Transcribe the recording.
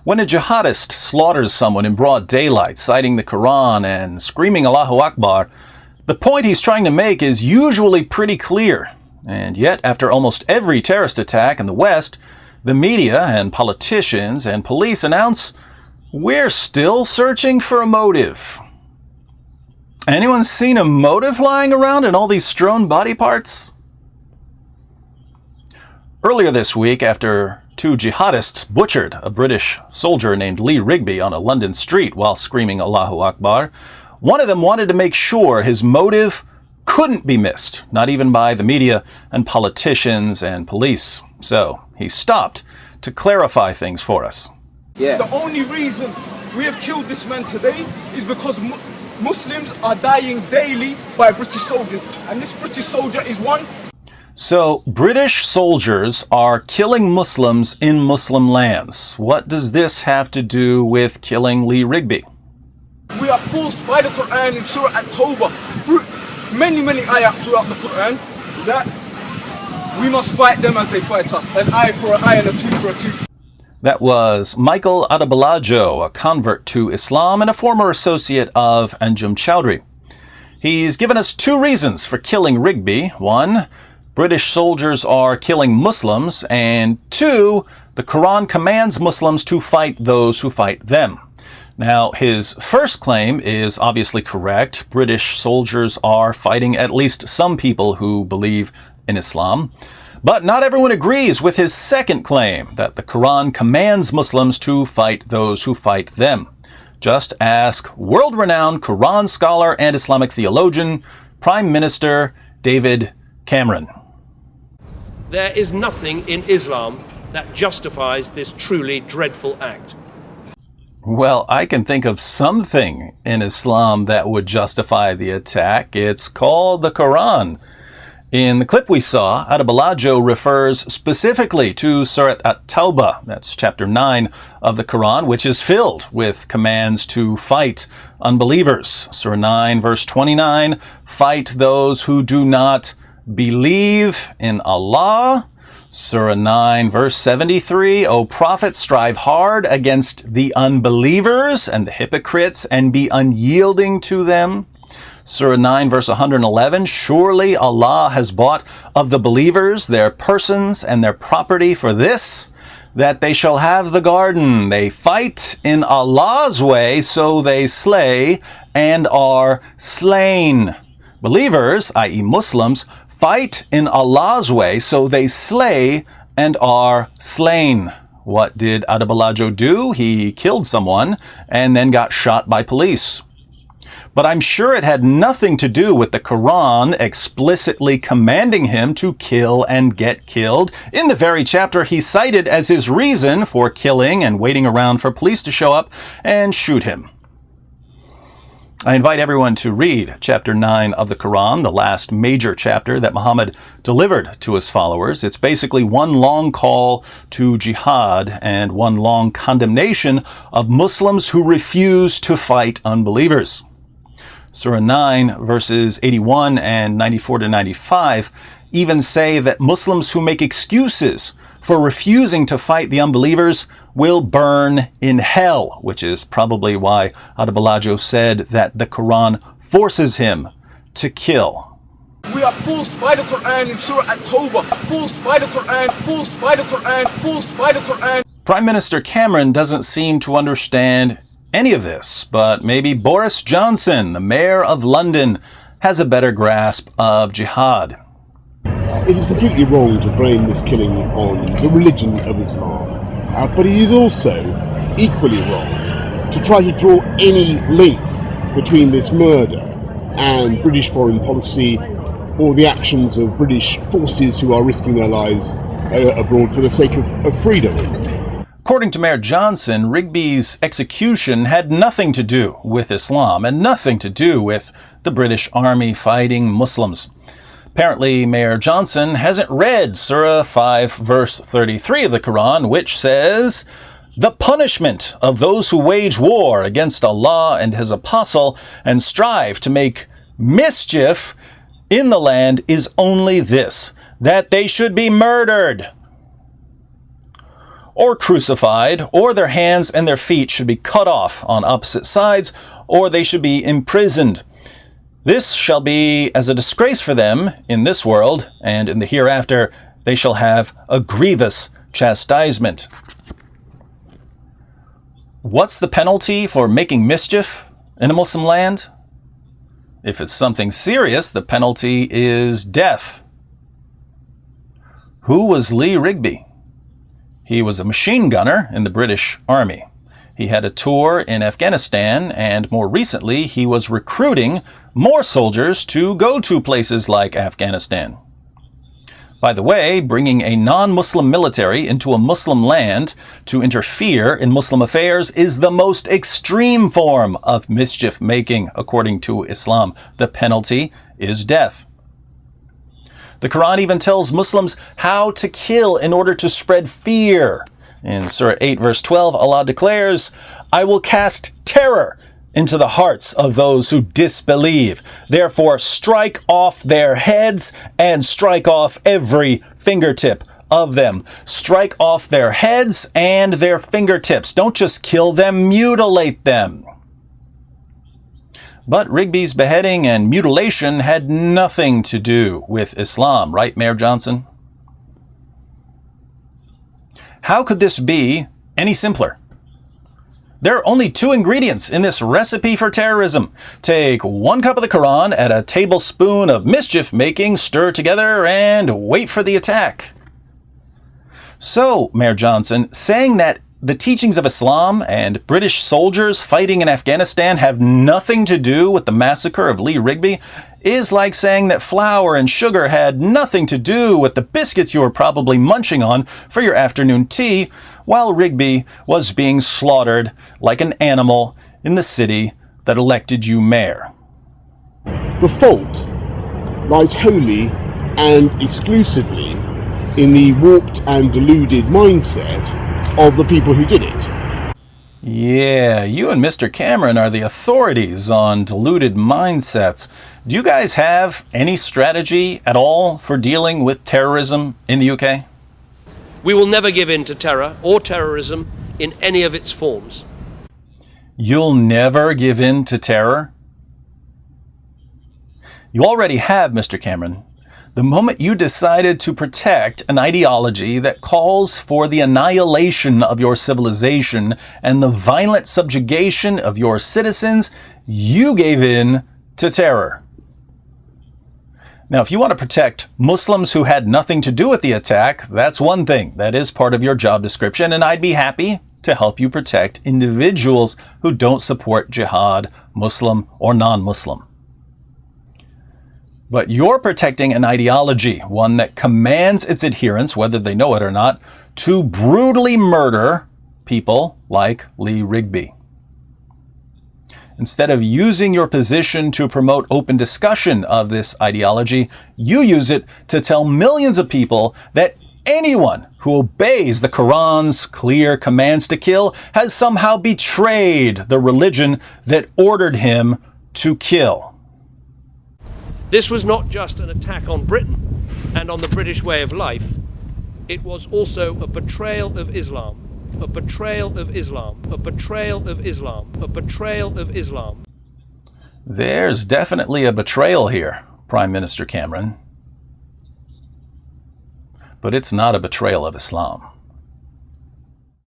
When a jihadist slaughters someone in broad daylight, citing the Qur'an and screaming Allahu Akbar, the point he's trying to make is usually pretty clear. And yet, after almost every terrorist attack in the West, the media and politicians and police announce, "We're still searching for a motive." Anyone seen a motive lying around in all these strewn body parts? Earlier this week, after two jihadists butchered a British soldier named Lee Rigby on a London street while screaming Allahu Akbar, one of them wanted to make sure his motive couldn't be missed, not even by the media and politicians and police. So he stopped to clarify things for us. Yeah. The only reason we have killed this man today is because Muslims are dying daily by British soldiers, and this British soldier is one. So British soldiers are killing Muslims in Muslim lands. What does this have to do with killing Lee Rigby? We are forced by the Qur'an in Surah At-Tawbah, through many ayahs throughout the Qur'an, that we must fight them as they fight us. An eye for an eye and a tooth for a tooth. That was Michael Adebolajo, a convert to Islam and a former associate of Anjum Chowdhury. He's given us two reasons for killing Rigby. One, British soldiers are killing Muslims, and two, the Quran commands Muslims to fight those who fight them. Now, his first claim is obviously correct. British soldiers are fighting at least some people who believe in Islam. But not everyone agrees with his second claim, that the Quran commands Muslims to fight those who fight them. Just ask world-renowned Quran scholar and Islamic theologian, Prime Minister David Cameron. There is nothing in Islam that justifies this truly dreadful act. Well, I can think of something in Islam that would justify the attack. It's called the Quran. In the clip we saw, Adebolajo refers specifically to Surah At-Tawbah, that's chapter 9 of the Quran, which is filled with commands to fight unbelievers. Surah 9, verse 29, fight those who do not believe in Allah. Surah 9, verse 73, O Prophet, strive hard against the unbelievers and the hypocrites and be unyielding to them. Surah 9, verse 111, surely Allah has bought of the believers their persons and their property for this, that they shall have the garden. They fight in Allah's way, so they slay and are slain. Believers, i.e. Muslims, fight in Allah's way, so they slay and are slain. What did Adebolajo do? He killed someone and then got shot by police. But I'm sure it had nothing to do with the Quran explicitly commanding him to kill and get killed in the very chapter he cited as his reason for killing and waiting around for police to show up and shoot him. I invite everyone to read chapter 9 of the Quran, the last major chapter that Muhammad delivered to his followers. It's basically one long call to jihad and one long condemnation of Muslims who refuse to fight unbelievers. Surah 9, verses 81 and 94 to 95 even say that Muslims who make excuses for refusing to fight the unbelievers will burn in hell, which is probably why Adebolajo said that the Quran forces him to kill. We are forced by the Quran in Surah At-Tawbah. Forced by the Quran, forced by the Quran, forced by the Quran. Prime Minister Cameron doesn't seem to understand any of this, but maybe Boris Johnson, the mayor of London, has a better grasp of jihad. It is completely wrong to blame this killing on the religion of Islam, but it is also equally wrong to try to draw any link between this murder and British foreign policy or the actions of British forces who are risking their lives abroad for the sake of freedom. According to Mayor Johnson, Rigby's execution had nothing to do with Islam and nothing to do with the British Army fighting Muslims. Apparently, Mayor Johnson hasn't read Surah 5, verse 33 of the Quran, which says, "The punishment of those who wage war against Allah and His Apostle and strive to make mischief in the land is only this, that they should be murdered, or crucified, or their hands and their feet should be cut off on opposite sides, or they should be imprisoned. This shall be as a disgrace for them in this world, and in the hereafter they shall have a grievous chastisement. What's the penalty for making mischief in a Muslim land? If it's something serious, the penalty is death. Who was Lee Rigby? He was a machine gunner in the British Army. He had a tour in Afghanistan, and more recently he was recruiting more soldiers to go to places like Afghanistan. By the way, bringing a non-Muslim military into a Muslim land to interfere in Muslim affairs is the most extreme form of mischief making, according to Islam. The penalty is death. The Quran even tells Muslims how to kill in order to spread fear. In Surah 8, verse 12, Allah declares, "I will cast terror into the hearts of those who disbelieve. Therefore, strike off their heads and strike off every fingertip of them." Strike off their heads and their fingertips. Don't just kill them, mutilate them. But Rigby's beheading and mutilation had nothing to do with Islam, right, Mayor Johnson? How could this be any simpler? There are only two ingredients in this recipe for terrorism. Take 1 cup of the Quran, add a tablespoon of mischief making, stir together, and wait for the attack. So, Mayor Johnson, saying that the teachings of Islam and British soldiers fighting in Afghanistan have nothing to do with the massacre of Lee Rigby is like saying that flour and sugar had nothing to do with the biscuits you were probably munching on for your afternoon tea while Rigby was being slaughtered like an animal in the city that elected you mayor. The fault lies wholly and exclusively in the warped and deluded mindset of the people who did it. Yeah, you and Mr. Cameron are the authorities on deluded mindsets. Do you guys have any strategy at all for dealing with terrorism in the UK? We will never give in to terror or terrorism in any of its forms. You'll never give in to terror? You already have, Mr. Cameron. The moment you decided to protect an ideology that calls for the annihilation of your civilization and the violent subjugation of your citizens, you gave in to terror. Now, if you want to protect Muslims who had nothing to do with the attack, that's one thing. That is part of your job description, and I'd be happy to help you protect individuals who don't support jihad, Muslim or non-Muslim. But you're protecting an ideology, one that commands its adherents, whether they know it or not, to brutally murder people like Lee Rigby. Instead of using your position to promote open discussion of this ideology, you use it to tell millions of people that anyone who obeys the Quran's clear commands to kill has somehow betrayed the religion that ordered him to kill. This was not just an attack on Britain and on the British way of life. It was also a betrayal of Islam, a betrayal of Islam, a betrayal of Islam, a betrayal of Islam. There's definitely a betrayal here, Prime Minister Cameron. But it's not a betrayal of Islam.